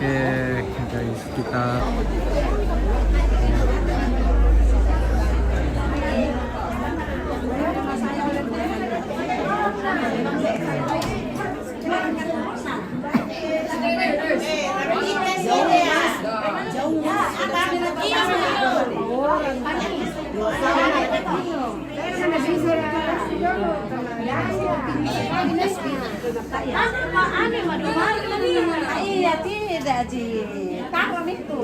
Oke guys, kita iya tidak Ji, tahun itu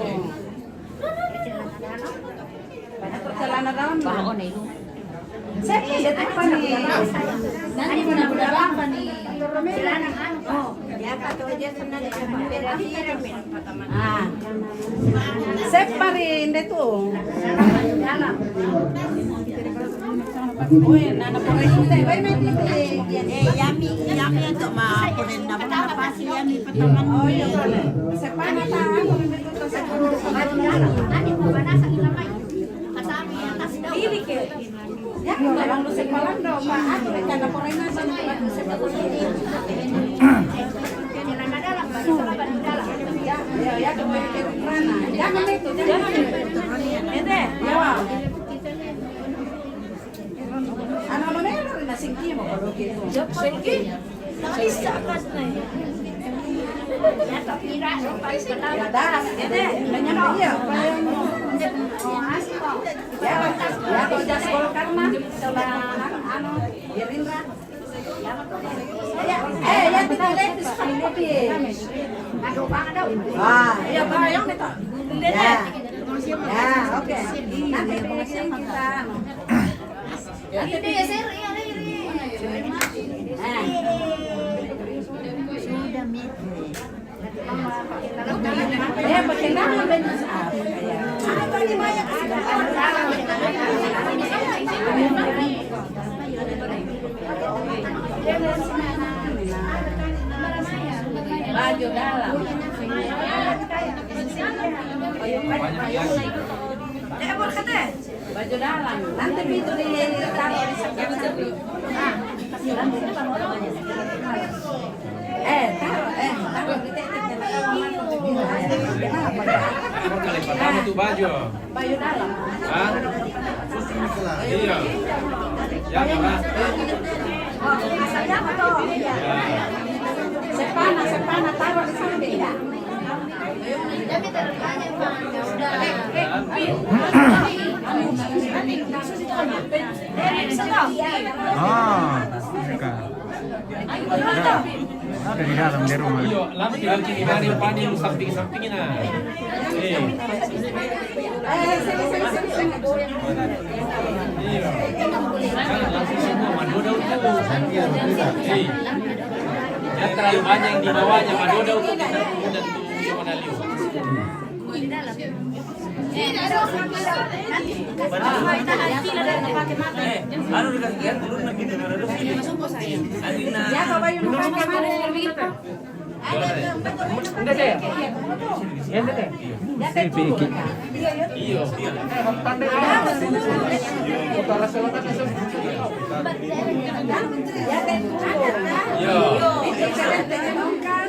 celana dalam saya lihat apa nih Nanti benar-benar apa nih? celana oh Ya kata aja sebenarnya separin deh tuh nana poreng teh bae nanti yami untuk mah ponen dapat pasti yami pertama. oh iya sepana tahu itu Nanti mau banasan lamai. Kasami atas daun. ini ke ya kalau lu sepalan dong mah aku rencana poreng nasi Celana dalam baju dalam. ya kemarin mana jangan itu ede ya anak-anak merah nasi kimo kalau gitu Sengki. Bisa kan nih. Ya tapi ras ya dah ede banyak iya ya kalau jas Golkar mah coba anu Gerindra ya kita lihat di sekali kopi aduh bang ada. iya bayang itu ya oke nanti pengisian kita Ini ya sir, iya ini. ya pakai nama benar apa ini banyak baju dalam baju dalam nanti itu ditaruh di sekitar taruh di Kali pertama tuh baju. baju dalam Hah? Iya. Ya, Mas. asalnya apa tuh sepana taruh di samping Tapi terbanyak bang. Sudah. mereka ada di dalam di rumah. Iya, lama tinggal kini hari pani lu samping-sampingin nah. Iya. Jangan langsung semua madoda itu. Iya. Ya terlalu banyak yang di bawahnya madoda untuk kita dan tuh yang mana liu. Anu dikasih lihat dulu lagi dengar ada sini. Adina. ya kalau baju nu pakai mana Enggak saya. Ya enggak saya. Piki. Iya. Tanda utara selatan langsung.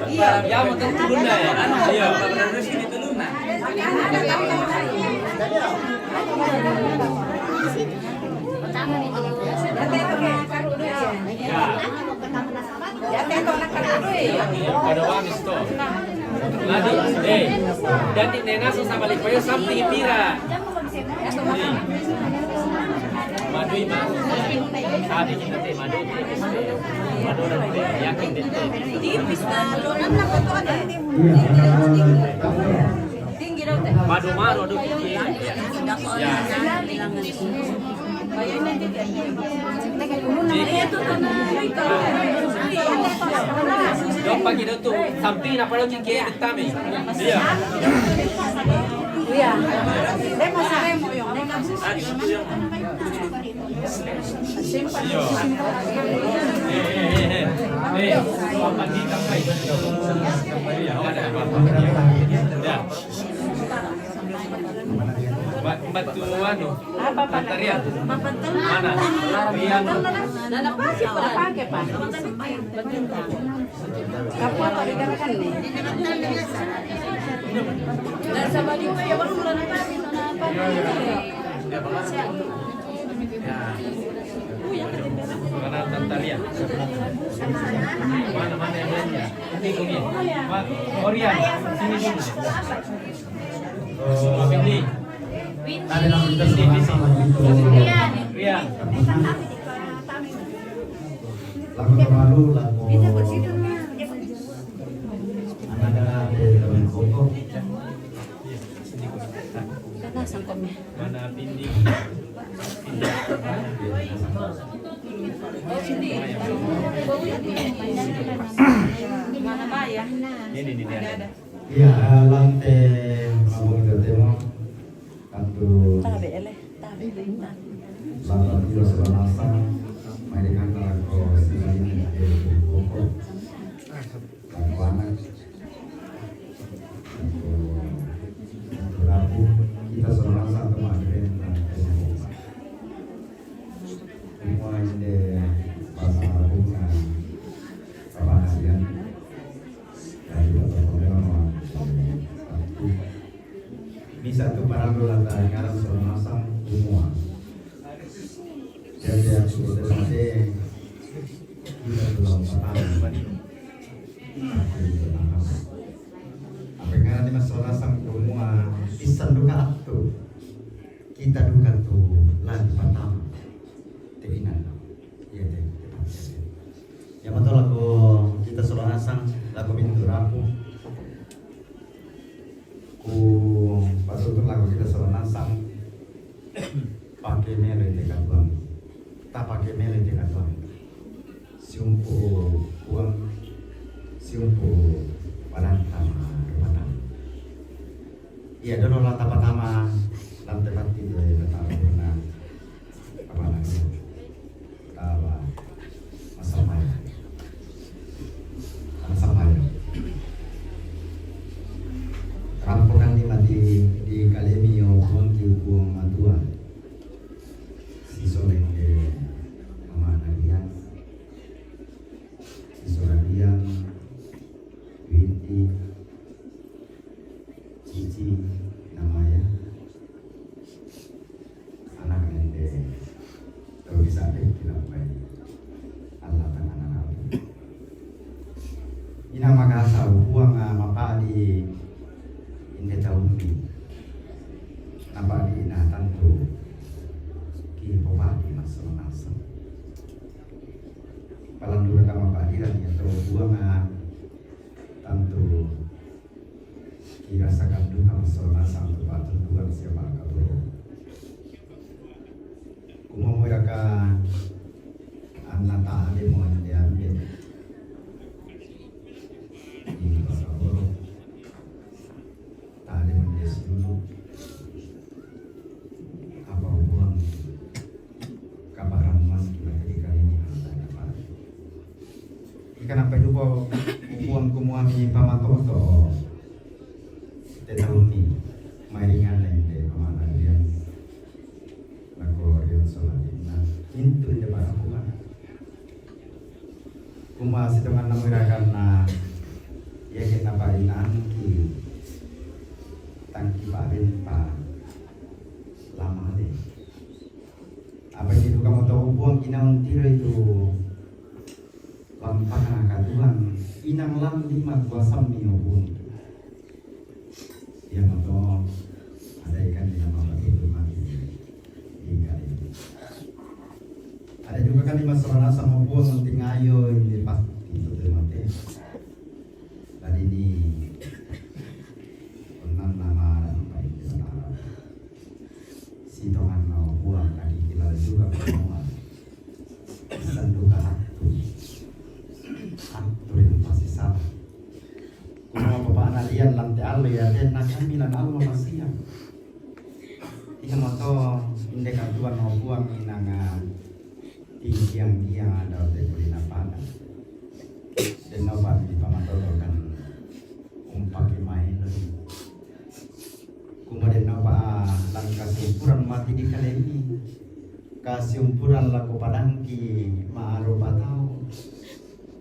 Iya. Ya mau turun ya. Iya. Berada sini dulu nah. Pada wamis toh. Ladi, jadi nena sama lipoyo samping pira. Madui mah. Sabi kita teh madu teh. Madu teh yakin deh. tipis na lunan na ko to tinggi daw teh Madu maru aduh. Ya. bayan nanti Dok pagi daw to. Samping na pala yung kaya nagtami. Iya. Iya. Demo sa demo yung. Papandita pa ito. Iya, ada apa? Ya. Batu ano? Bateria. Mana? Yang Pakai pa. Kapwa to digarakan ni. Dan sa baliw kayo wala na namin na mana Tantalia? Mana yang lainnya? Ini kuning. Orian, sini dulu. Oh, ini. Ada nama kita sama Rian. Lagu terbaru, lagu anak-anak dari teman Koko. Mana Pindi? Mana ba ya? Ini dia. Iya, lantai kamu kita temo kantu Tabe ele. Tabe bintang. lagu itu sebenarnya mainkan lagu sini dari Koko. Lagu anak. Lagu kita sebenarnya satu maghrib dan semua ini bahasa bunga kebahasian dari orang bisa tuh para lulata ngaran semasang semua jadi yang sudah sampai kita belum paham apa ngaran di masalah sang semua isan duka tuh kita duka tuh lan pertama teginan ya ya betul lagu kita suruh asang lagu pintu rapu pas untuk lagu kita suruh asang pakai mele dekat bang tak pakai mele dekat bang siumpu uang siumpu padantama rumah iya dulu lah pertama dan tempat itu tahu pernah apa lagi tahu masalah rampungan di Kalemio konti hukum matua si soleng de mama Nadia si Soradian Winti Cici namanya anak ende tahu bisa tidak baik Allah tangan anak ina magasa buang mapadi inde taumbi napadi na tanto ki popadi masal palandura ka mapadi dan ya tahu buang tanto ki rasakan duka masal santo batu buang siapa kabur kumomoy ka anata ade mo ande ambil ini saboro tadi mendes dulu apa buang kabaran mas kita ketika ini ada apa ikan apa itu buang kumuami pamatoto tetahuni mainan lain pamana dia lagu yang selainnya itu ide para bukan kuma situngan namirakan na ya kita barinan ki tangki barin pa lama deh apa itu kamu tahu buang kinang tira itu lampang kaduan inang lam lima tua sambi obun yang atau ada ikan di nama bagi rumah ikan ini ada juga kan di masalah sama buang penting ayo ini pasti itu mati tadi ini enam nama apa itu si tongan mau buang tadi kita juga semua sanduka hatu itu pasti salah panalian lantai alo ya dan nakamilan alo masih ya. Ika moto indek atuan obuang inanga tiang ada di kulina pada. Dan nobat di pamatolo kan umpaki main lagi. Kemudian nobat lang kasih ukuran mati di kali ini. Kasih umpuran lagu padangki maaru batau.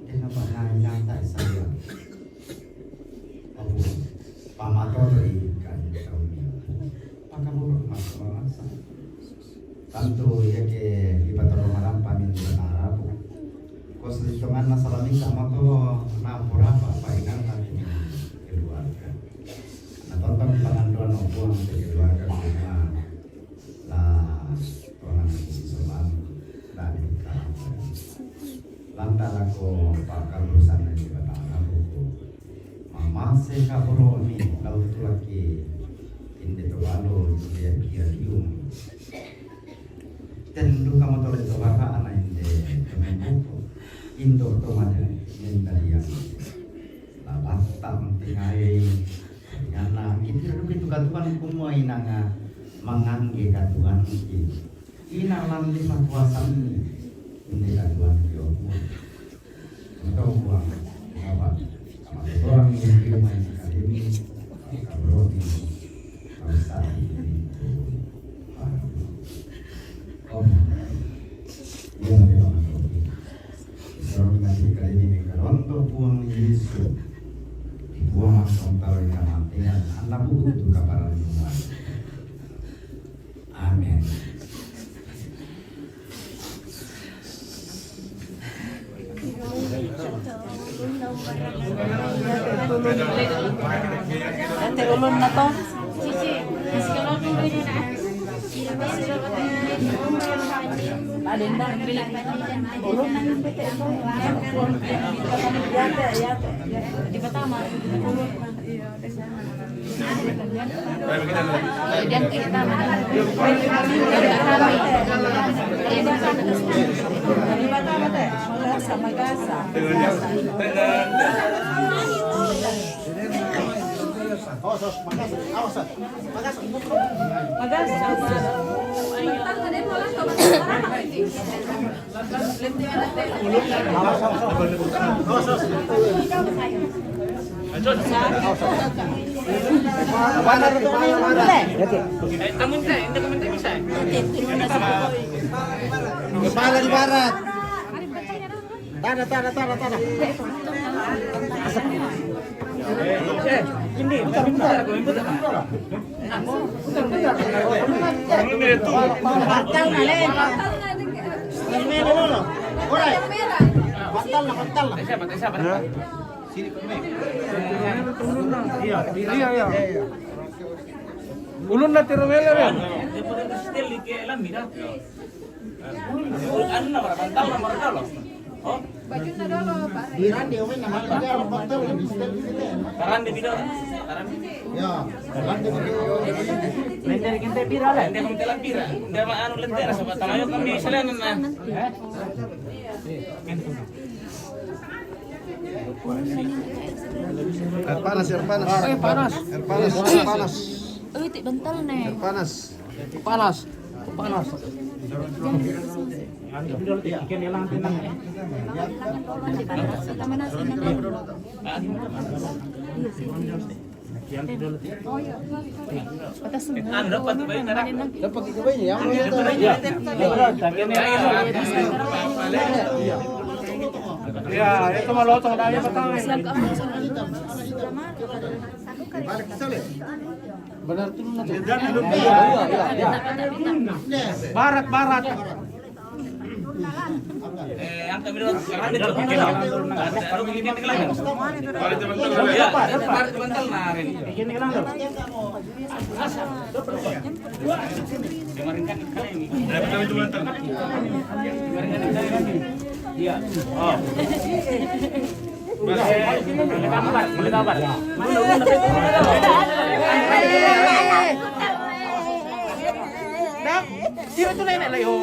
Dan nobat nanya tak saya. Abu pamatolo ikan kami. Pakamurut masalah tentu ya ke ibadah malam pamin Arabu. Kos hitungan masalah ini sama tuh nampur apa ingat kami keluarga. Nah tonton penganduan obuang dari keluarga semua lah orang Islam dari kampung. Lantar aku bakal urusan dari ibadah Arabu. Mama saya kabur ini lalu tu lagi ini tu baru dia kirim. Dan lu kamu tahu itu apa anak ini temanku Indo tu mana yang dari yang labatang tingai nyana itu lu itu katuan kumua inanga mangangge katuan ina lan lima kuasa ini katuan kioku tahu gua apa orang yang di rumah ini kalau di bangsa ini yang memang seorang nasi kali ini kalau buang Yesus dibuang langsung tahu yang mati anak buku itu kabaran semua. Amin. Ate ulun na to. Sisi, sekarang dulu na. Adenda ulun na yung pete ito. Di pertama ulun na iya dan kita sama gasa. Kepala di barat. Tanah. Ini bentar. Siapa? Iya. Ulun na tiromela ya. Baju na dolo, pare. Biran dia main nama dia hotel di stel. Karan di video. Ya, karan di video. Lender kita pira lah. Lender kita pira. Dia mah anu lender sama tamayo kami selain na. Air panas. Tik bental nih. Air panas. Dapat bayi narak. Dapat itu bayi yang ya, itu mah lotong daya petang. Benar tuh Barat. Yang kami dulu sekarang itu bikin ada bikin lagi. Ya, barat bental narin. Bikin hilang loh. Kemarin kan kali ini. Iya. Oh. Boleh kabar. Sino itu nenek lah yo.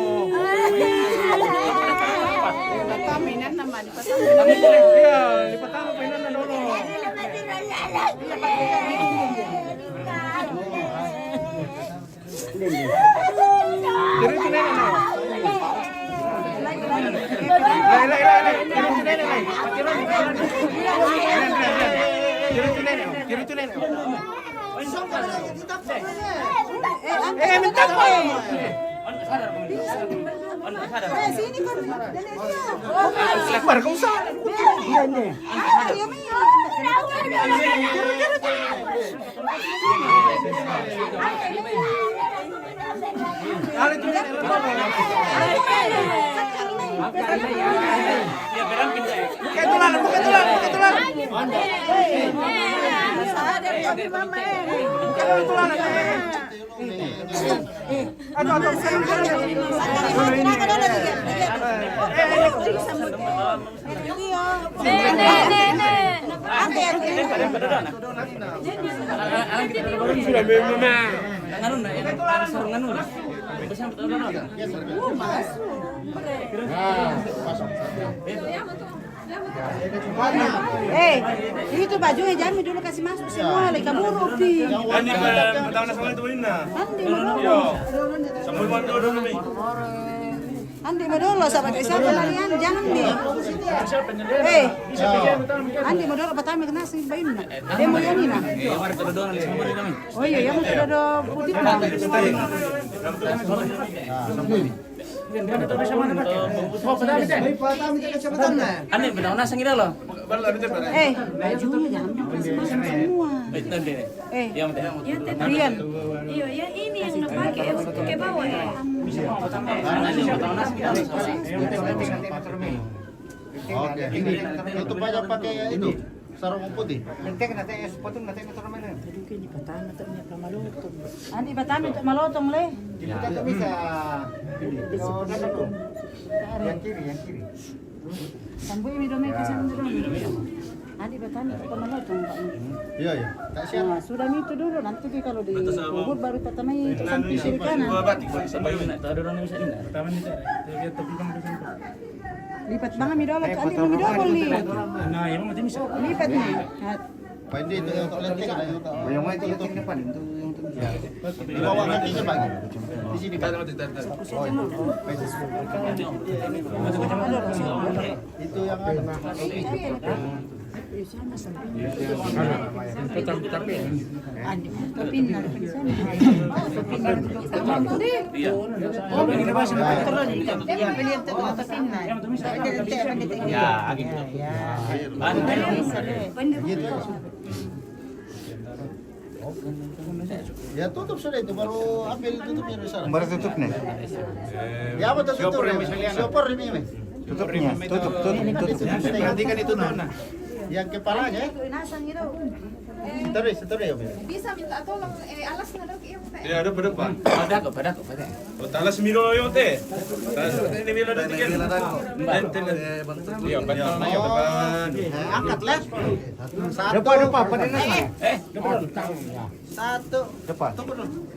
Kaminan naman di Patang. Iya, di Patang pinan na lolo. Itu bajunya jangan dulu kasih masuk semua, lagi kabur di. Andi pertama nasional itu Lina. Andi Madolo. Sampai Madolo nih. Andi Madolo sama siapa kalian? Jangan di. Andi Madolo pertama kena sih bayin na. Demo yang ini na. Oh iya, yang sudah ada putih na. Ane benar nasa ngira lo. Bajunya jangan kasih masuk semua. Rian. Iya, yang ini yang dipakai ke bawah ya. Oke, ini tutup aja pakai itu sarung putih. Andi batami untuk malotong le. Bisa. Yang kiri. Sambil ini domai kasih dulu. Andi batami untuk malotong Pak. Iya. Tak siap. Nah, sudah itu dulu nanti kalau di kubur baru pertama itu sampai kiri kanan. Lipat banget midolo, Andi mau midolo nih. Nah, emang mati bisa. Lipat nih. Pandi itu untuk lenteng ada. Yang mana itu lenteng depan itu yang di bawah nantinya bagi. Di sini kan. Itu yang ada. Tapi Kepinnar di sana. Kepinnar di Ya tutup sudah itu baru ambil tutupnya dari sana. baru tutupnya. Ya apa tutup? Sopor ini. Tutupnya. Tutup. Perhatikan itu nah. Yang kepalanya. Setor ya. Bisa minta tolong alas na daw iyo. Ya, ada pada Pak. Pada ko. Talas milo yo teh. Ini milo dan tiket. Iya, bantal na yo depan. Angkatlah. Satu. Depan, pada nasa. Satu. Depan. Tunggu dulu.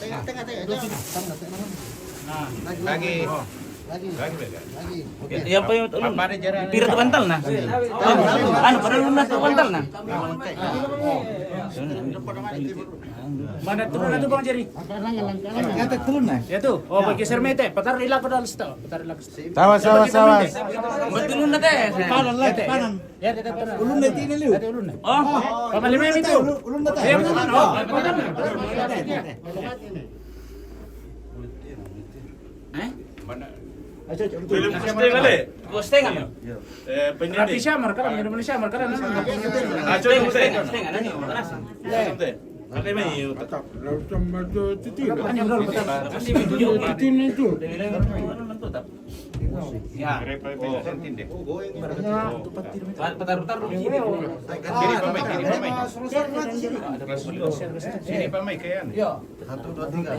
Tengah. Lagi. Yang pa yung tulong. Pira to bantal na. Ano para na to bantal na. Mana turun na to Bang Jerry? Ngata turun na. Ya tuh. Oh, bagi sermete, patar ila ko dalos to. Tawas. Betulun na te. Panan. Ya dekat panan. Ulun na tiniliw. Ulun na. Oh, Pamalimem itu. Ulun na tayo. Film Stay kali. Gusto nga. Rapi syamar kan, minum syamar kan. Acho yung Stay. Stay. Pakai mai. Ya. Patar-patar Kiri pamai. Sini pamai kayan. Yo. 1, 2, 3.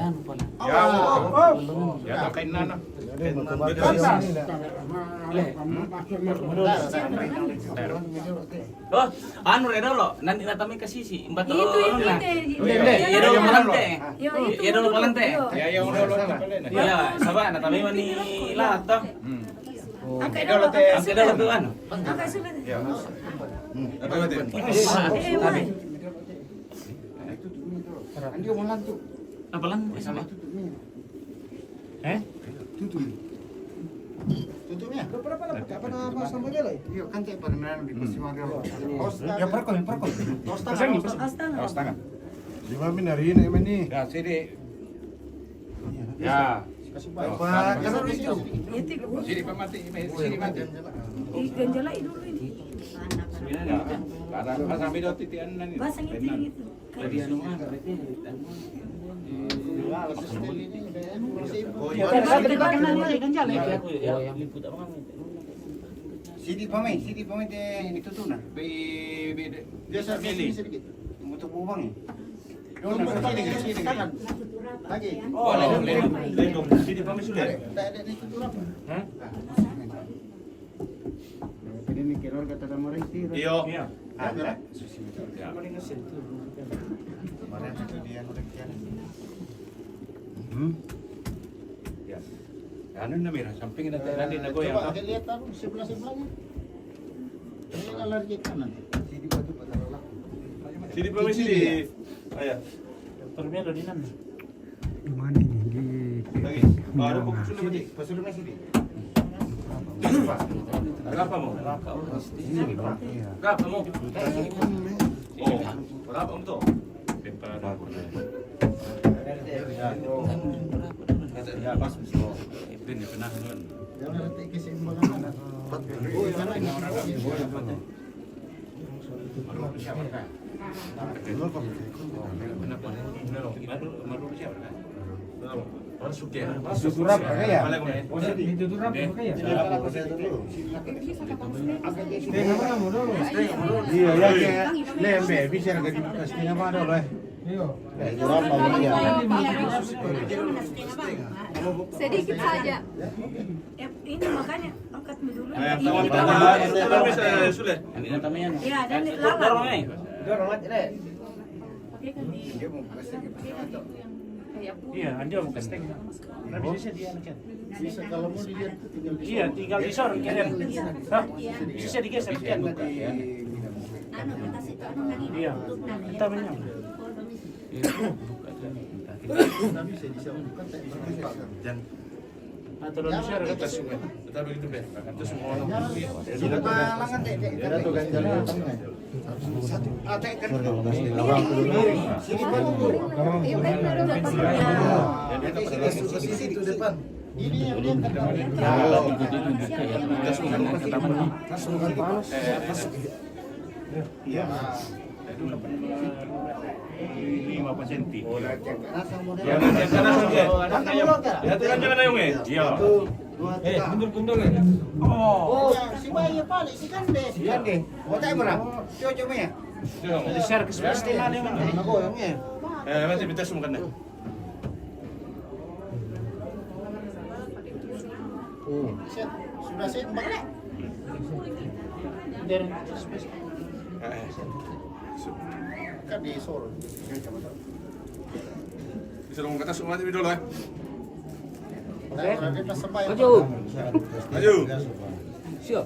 Ya, kain nana. Oh, anu redo lo, nanti natami ke sisi, empat Itu lo na. Iya, Ya dulu palante. Yo, itu. Ya dulu palante. Ya, yang udah lo pala na. Ya, sabar natami mani lahat to. Angkat Dolo dulu. teh. Angkat dulu tuh ano. Angkat sulit. Apa itu? Mai. Apa lang? Sama. Tutupnya. Iya kan kayak pernah di Persiwan Riau. Ya perkol. Pasang nih, Astaga. Awas tangan. Di mana hari ini ini? Ya, sini. Ya. Pak, kan harus itu. Sini Pak mati, sini mati. Ganjala dulu ini. Ya. Karena sampai do titian nan. Basang itu gitu. Jadi anu mah berarti Oh Ya, iya. saya pakai nanya kan jalan. aku ya yang liput apa kami. Sidi pamai teh itu tuh nah. Biasa sedikit. Untuk buang ya. Sini kanan. Lagi. Oh, lendong. Sini pamit sudah. Ada itu tuh apa? Hah? Ini mikir orang kata sama Resti. Iya. Ada. Ya. Kemarin itu dia udah kian. Ya. Ano na mira, samping na tayo na goyang. Coba lihat tahu sebelah-sebelahnya. Ini alergi kanan. Sidi batu pada lelak. Sini pamit sini. Ayo. Termelo di nan. Lagi. Baru buku sudah mati. Pasulnya sini. Berapa mo? Berapa mo? Oh, berapa mo to? Ya, pas mo. Ini pernah nun. Jangan nanti keseimbangan. Oh, yang lain. Suturap ya? Iya ya kayak lembe bisa nggak dikasihnya apa dulu ya? Sedikit saja. Ini makanya angkat dulu. Ini namanya. Ya, dan lama. Iya, anjo mau casting. Nah, bisa dia anak. Bisa kalau mau dilihat tinggal di Iya, tinggal disor kalian. Hah? Bisa digeser kalian. Iya. Kita menyam. Atau dalam share kita semua. Kita begitu deh. Itu semua orang. Malangan deh. Ada tuh kan jalan tengah. Sisi itu depan. Ini yang dia Iya. 5 senti. Ya, nanti sana saja. Ya, itu kan jangan ayung eh. Iya. Oh, si bayi paling si Kande. Si Kande. Otak berapa? Coba ya. Jadi share ke sebelah setengah nih mana? Aku orangnya. Nanti kita semua kena. Sudah set balik. Dari Kan di Solo. Bisa dong kata semua tapi dulu ya. Maju. Maju. siap.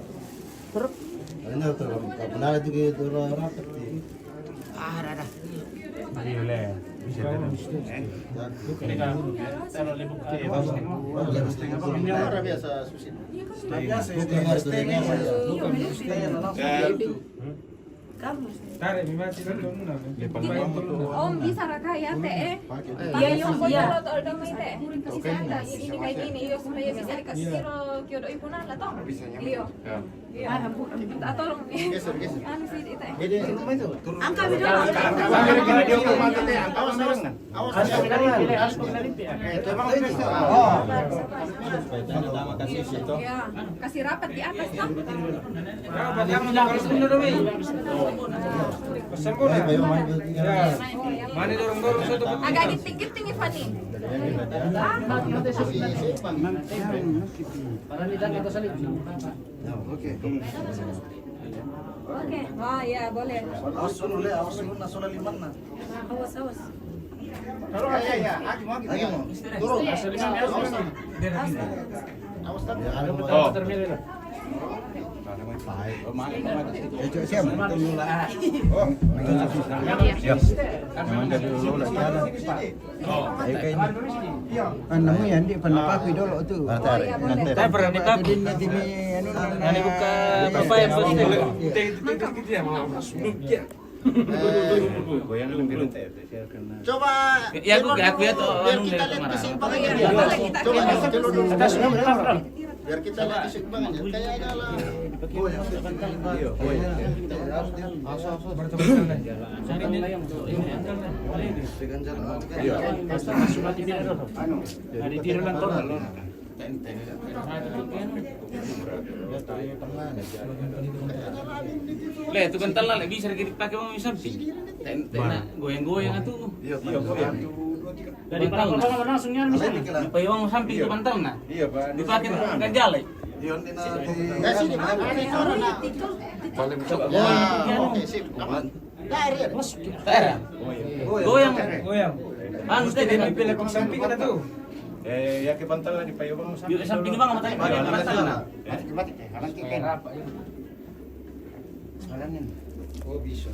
Ini benar juga itu rapat. Ada. Iya le. Bisa ada. Ini kan taruh lebih Ini orang biasa susit. Om bisa raka ya teh. Iya yung bola atau udah main teh. Kasih saya ini kayak gini, yo supaya bisa dikasih kiro kiodo ipunan lah toh. Iya. Iya. Tolong. Geser. Anu sih teh. Jadi itu. Angka video. Awas awas. harus mengenali, harus mengenali ya. Ya, kasih rapat di atas toh. Agak giting-giting Ivani. Oke. Oh ya, boleh. Awas awas. Ya. Turun. Oh. Siap. Oh, siap. Naman dari dulu lah jalan. Ayo kayak ini. Anu ya di pendapat dulu tuh. Saya pernah dipakai. Ini buka apa yang penting. Coba Ya aku ya tuh biar kita lihat keseimbangannya. Coba Atas belakang. biar kita lihat keseimbangannya. Kayaknya lah. Ada tiro lang to. Le, itu kental lah, bisa dipakai mau samping. Tena goyang-goyang atuh. Dari pangkal langsung yan bisa. Payung samping itu pantal nah. Dipakai kan jalan. Kasih di mana nih corona. Ya, oke sip. Aman. Tera. Goyang. Anu teh di pilih samping ada tuh. Ya ke pantal di payung Yuk samping bang matanya pakai pantal nah. Mati. Oh bisa.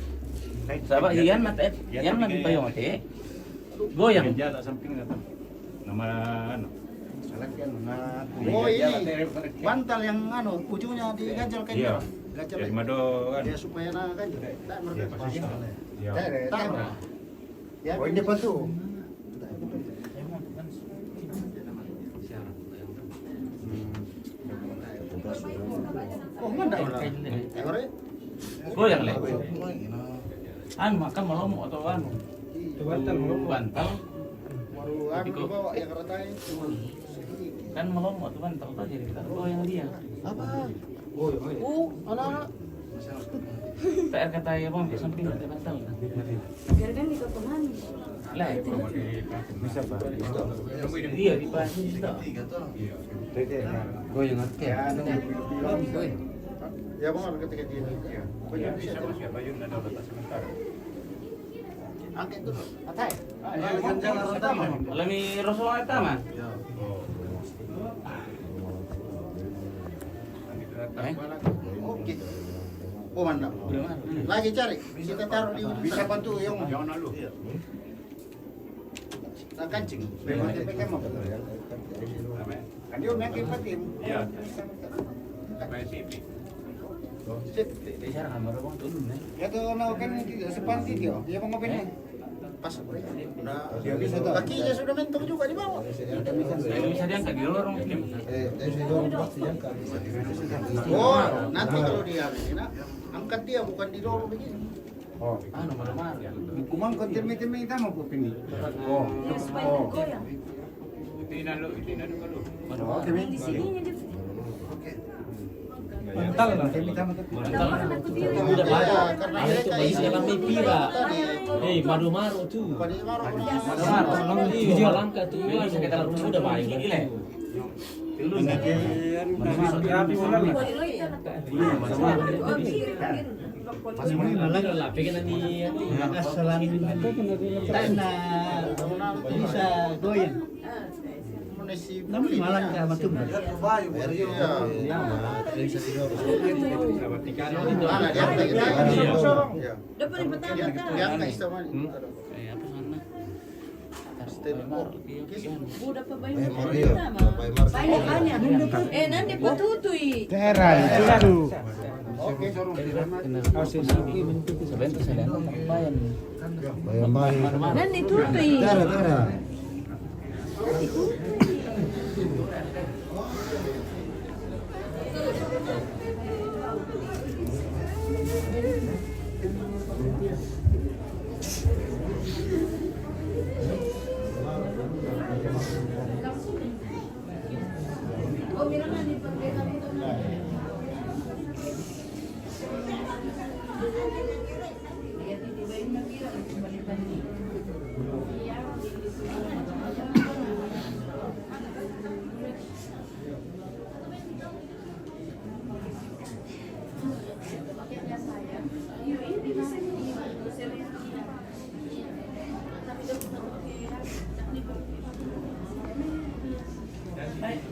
Sahabat iyan mata yang nanti payung mati. Goyang. Jalan samping na to. Nama ano? Oh ini bantal yang anu ujungnya diganjal kayak Iya. ganjal Jadi mado kan. dia supaya nak ganjal. Tak mereka. Iya. Ya, oh ini bantu. Oh mana? Goyang le. Anu makan malomo atau anu? Bantal. Baru anu bawa yang ratai. Kan malomo atau bantal tuh jadi kita goyang dia. Apa? Oh, anak-anak. PR kata ya bang, samping ada bantal. Biar kan dikotoman. Lah itu bisa pak. Iya di pasti itu. Goyang akeh. Ya bang, ketika dia. Bisa masih payung na daw batas sementara. Angkat dulu. Atai. Alami Rasulullah itu mah. Oke. Oh mantap. Lagi cari. Kita taruh di bisa bantu yang Jangan lalu. nak kancing. Memang TPK mau. Kan dia nak kipatin. Iya. Sampai sipi. Sip. Bisa kan baru bang turun nih. Ya tuh nak kan tidak sepanti dia. Dia mau ngapain? Pas. Udah. Dia bisa tuh. Kakinya sudah mentok juga di bawah. Bisa diangkat di lorong film. Oh, nanti kalau dia ini nak angkat dia bukan di dorong begini. Oh. Anu marah-marah. Kumang kontirmi-tirmi kita mau kuping. Oh. Ya supaya goyang. Itinan lu kalau. Di sininya dia. Bantal lah. Udah banyak. Karena Itu bayi alami pira. Maru-maru tuh. Maru-maru. Iya, langka tuh. Bisa kita lakukan udah baik lagi lah. Grabe mo lang. Masih mana lah, pengen ni Asalamin itu tak na bisa goyang. Namun malang ka matum. Dapat yang pertama kan. Udah pabayin banyak. Nanti patutui. Oke, Nanti tutui.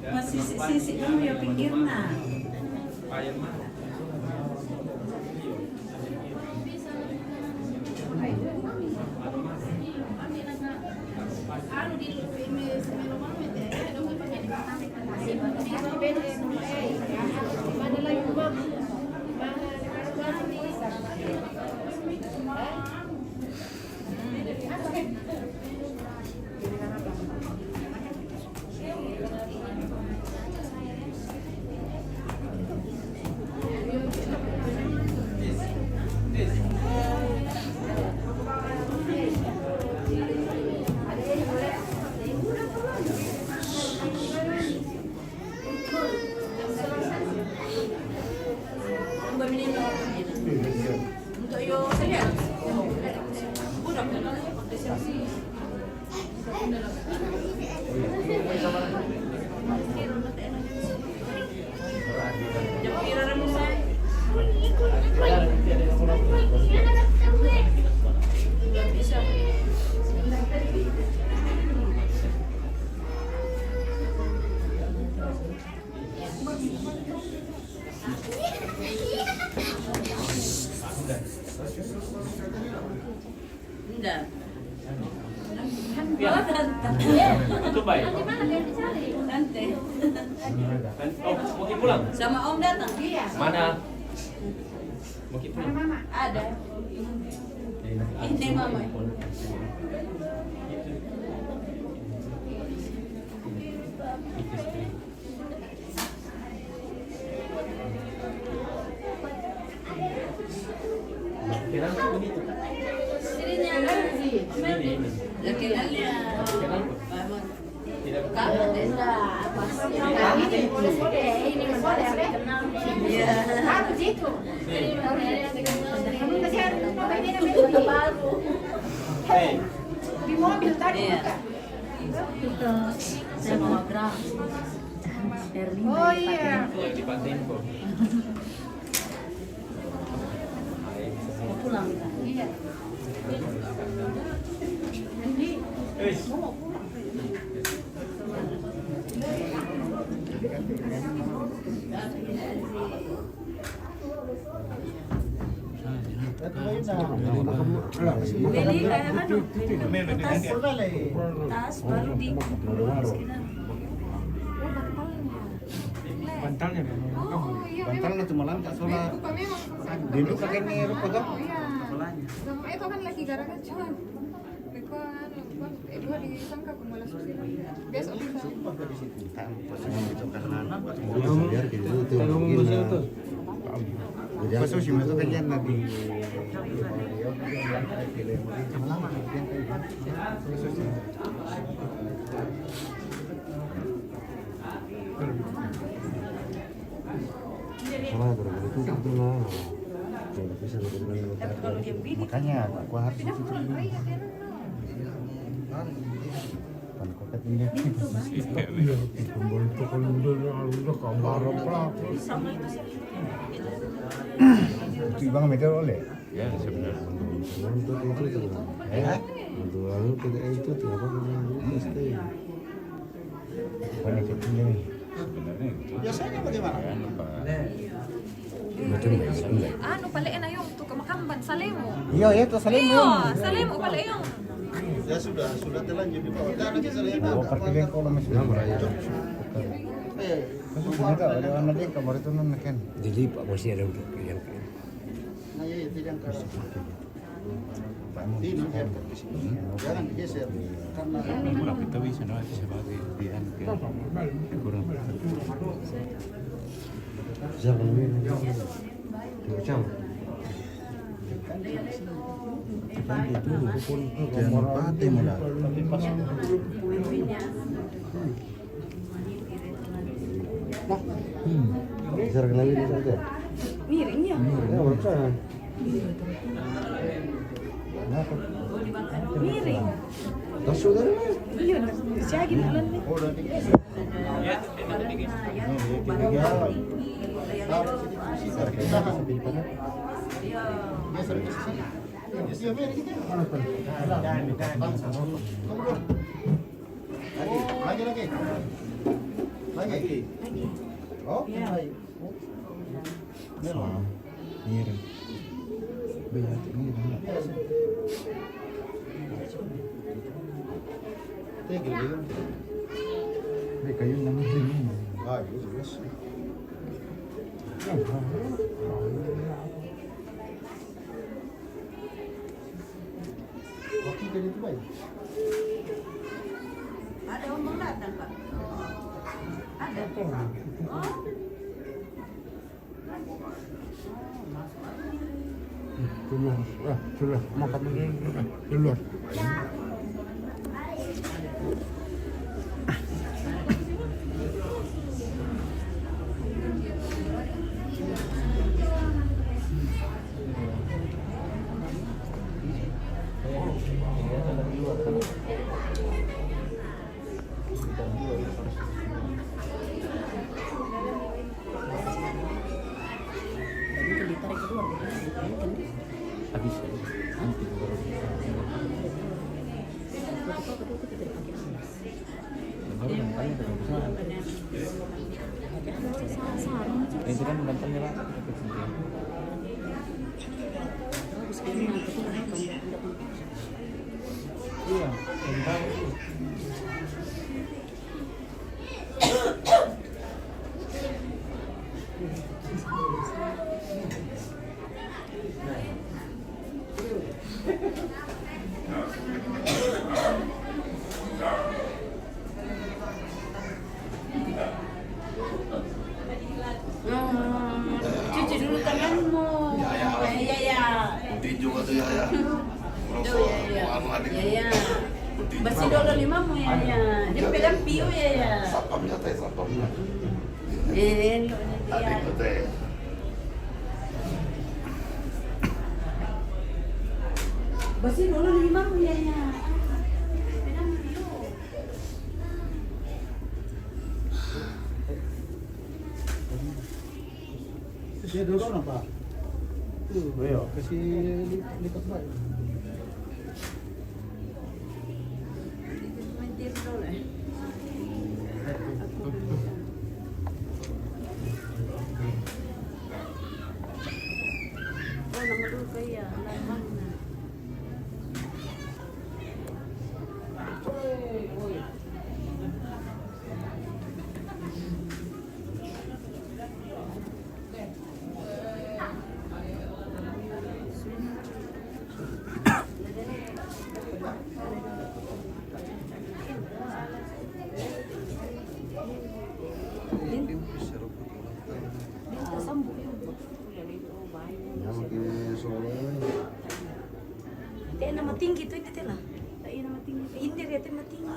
Masih sisi kamu ya pinggir na. Yo saya. Itu baik. Nanti. Oh, mau pulang? Sama Om datang. Iya. Mana? Mau pulang? Ada. Ini mama. Laki-laki. Kamu tidak apa sih? Ini boleh kenal. Iya. Aku situ. Kamu masih harus ini baru. Di mobil tadi bukan? Saya mau graf. Oh iya. Di Pantempo. Pulang. Iya. Beli kayak mana? Tas baru di Bantalnya Oh iya. bantalnya cuma lantas soalnya dulu kakek ini rupa tuh. Itu kan lagi gara-gara cuman. Dua disangka pemula susila. Besok bisa. Pasal sih masuk kan nanti. Makanya aku harus itu Ibang meter oleh? Ya sebenarnya untuk itu tuh. Untuk lalu tidak itu tuh apa namanya pasti. Banyak kecilnya nih. Sebenarnya Biasanya bagaimana? macam biasa. Ano pala na yung tuka makamban sa lemo. Iya ya tuh saling Iyo, sa lemo pala yung. Ya sudah terlanjur di bawah. Karena kita lihat Oh, parkir kalau masih Nama raya. Masuk kita ada anak dia kamar itu non kan. Jadi Pak masih ada untuk yang Nah, ya tidak angkat. Bangun. Jangan digeser. Karena kurang kita bisa nanti sebagai di kurang. Jangan ini. Macam. Itu pun Jangan pati mula. Bisa lagi di sana. Miringnya. Ya, macam. Miring. Tas sudah. Iya, siya ginalan ni. lagi. Oh, Miring. Biar miring. Ini kayu yang miring. Ah, jelas. Oke, jadi itu baik. Ada omong datang, Pak. Ada. Oh. Sudah makan dulu. habis. Nanti baru itu kan bantalnya Pak. Iya, Cuci dulu tanganmu. Ya. Tinju atau ya. Ya. Bersih dulu limamu ya. Dia pegang piu ya. Satpamnya teh, satpamnya. Adikku teh. Bersih dulu limamu ya. Kasih dorong apa? Tuh, kasih lipat baik. Nama tinggi itu itu lah. Nama tinggi. Indir ya nama tinggi.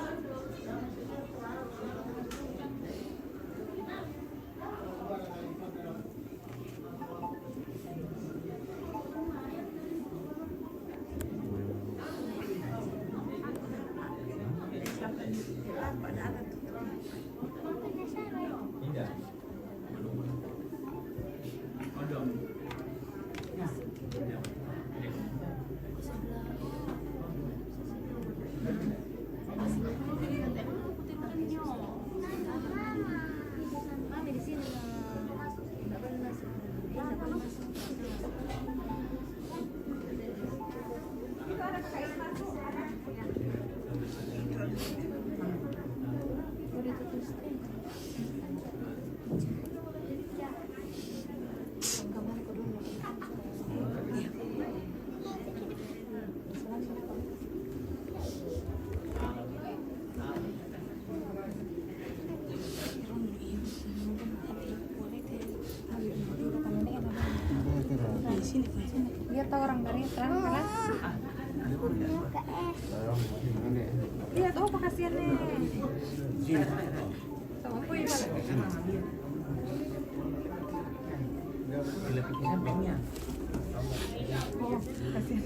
Biar tahu orang dari terang keras. Iya tahu apa kasihannya. Tahu apa ya Pak? dilepikin sampingnya. Oh, kasihan.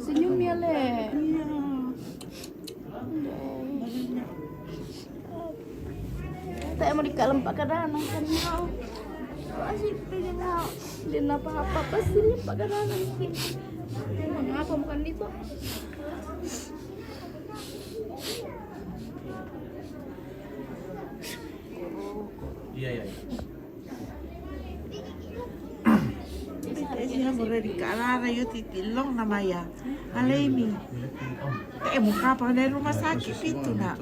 Senyum ya Le. Tak mau dikalem pakai dana kan mau. Asyik pengen mau. Din apa-apa pasti pakai dana mungkin. Mengapa bukan itu? Iya. Sila boleh dikalara yo titilong nama ya. Alemi. Muka apa dari rumah sakit itu nak.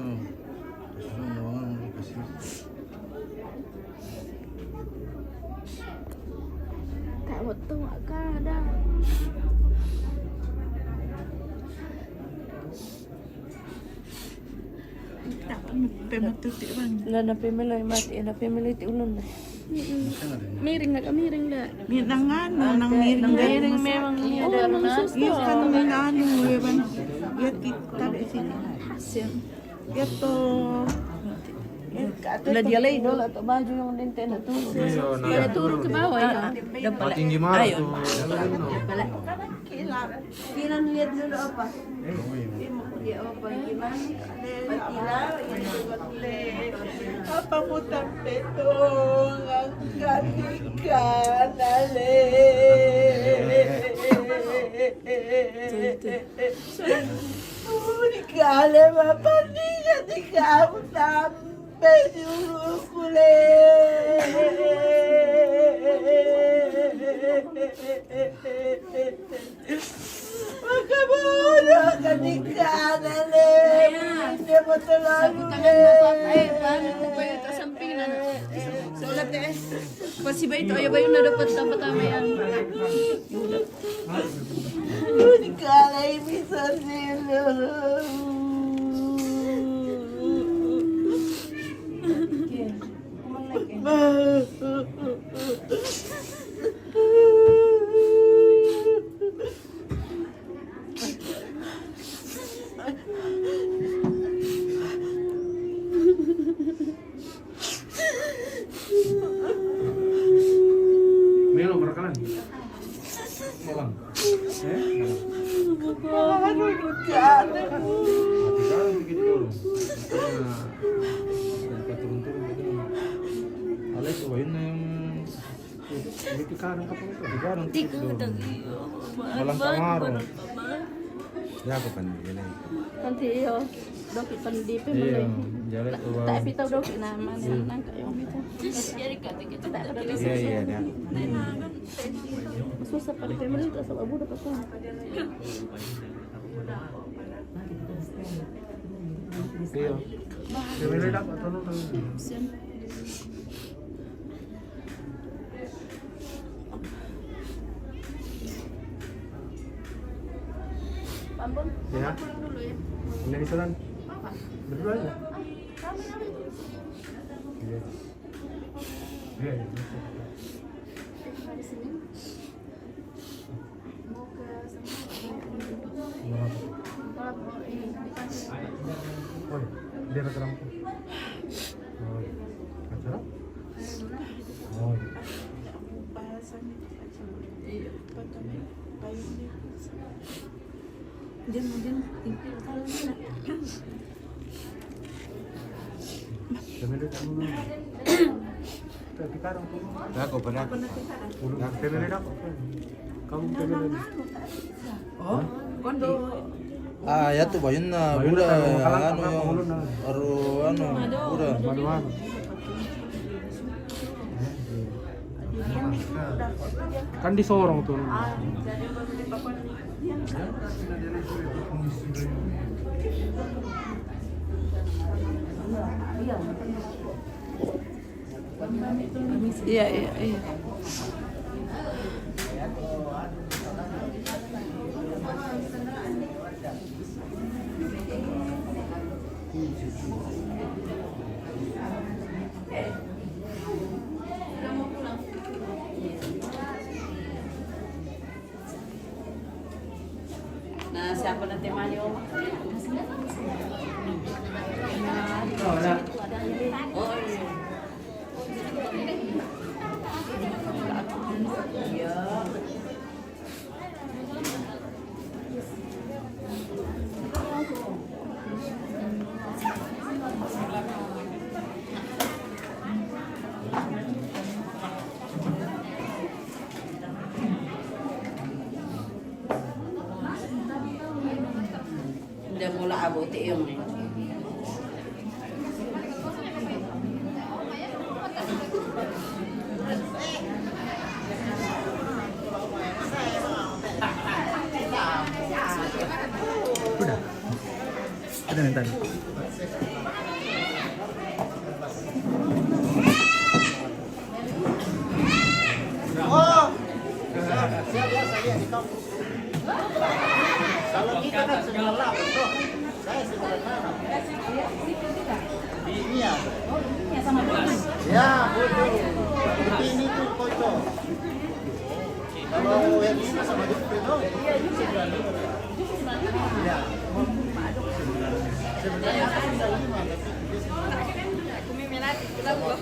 Tak betul akan ada. Tak pemetutik bang. Nada pemelo mati, ada pemelo itu ulun dah. Miring nggak miring dah. Minangan, nang miring memang ini ada nas. Iya kan minanu ya bang. Ya kita di sini. Hasil. Ya to. Wala dia lay dol atau baju yang dente na turun. Kaya turun ke bawah ya. Dapat Tinggi marah tuh. Kailan lihat dulu apa? Dia apa gimana? Patilaw, Apa mo tampetong ang katikanale? Unikale mapaniga di kamu sampai diukule. Makabono katikanale. Hindi mo talaga. Paano ko pa yung kasampinan? Sulat eh. Pasi ba ito? Ayaw ba yung nadapat sa patama yan? Unikale minsan sila. Melo berakalan. Melang. Ano unikale mo? Sekarang begitu dulu. Turun-turun gitu. Alas wain na yung begitu karang kapag ito. Karang dulu. Walang pangaro. Ya ako pan gini. Nanti yo. Dokit pandipin mo Iya, lang. jalan uang. Tak bitaw dokit naman. Nang kayo bitaw. Jadi kata kita tak ada Iya iya dia. susah pada pemerintah sama abu dapat kan. Iya. Sebenarnya dapat tolong. Ampun. Ya. Ini jalan. Berdua aja. Iya. Iya. Oh, dia rekam. Oh, acara? Oh, Jangan impil kalau nak. sebenarnya kamu. Tapi karang tuh. Ako pa na. Sebenarnya aku. Kamu sebenarnya. Oh, kondo. Ah, ya tuh bayun na Bayun bura na, makalang ano ka, yung pangulo na. aro ano bura. Maluhan. Kan disorong tuh. Iya, iya, iya. Nah, siapa nanti Mario? Oh, iya. Udah mulai abot yung Udah minta. Kalau kita kan segala betul. Saya sebenarnya. Ini ya. Ya, betul. Ini tuh foto. Kalau yang ini sama itu betul. Iya, sebenarnya 95 tapi Semangat. Kita buka.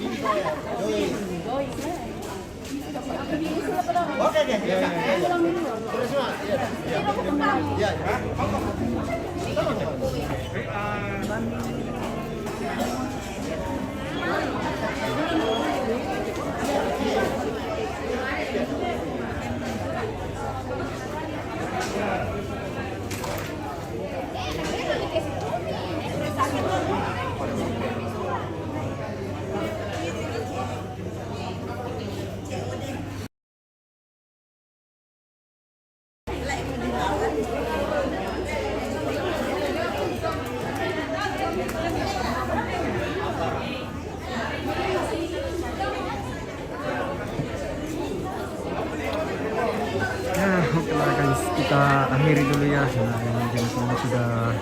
Ya, oke lah guys, kita akhiri dulu ya. Nah, ini jam semua sudah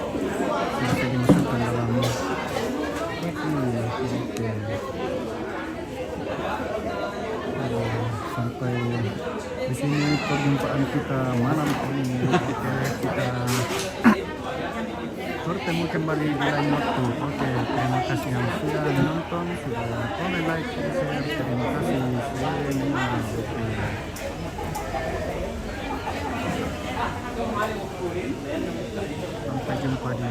bisa dimasukkan dalam oke. Sampai di sini perjumpaan kita malam ini. Oke, kita bertemu kembali di lain waktu. Oke, terima kasih yang sudah menonton, sudah komen, like, share. Terima kasih semua. Oke. Sampai jumpa di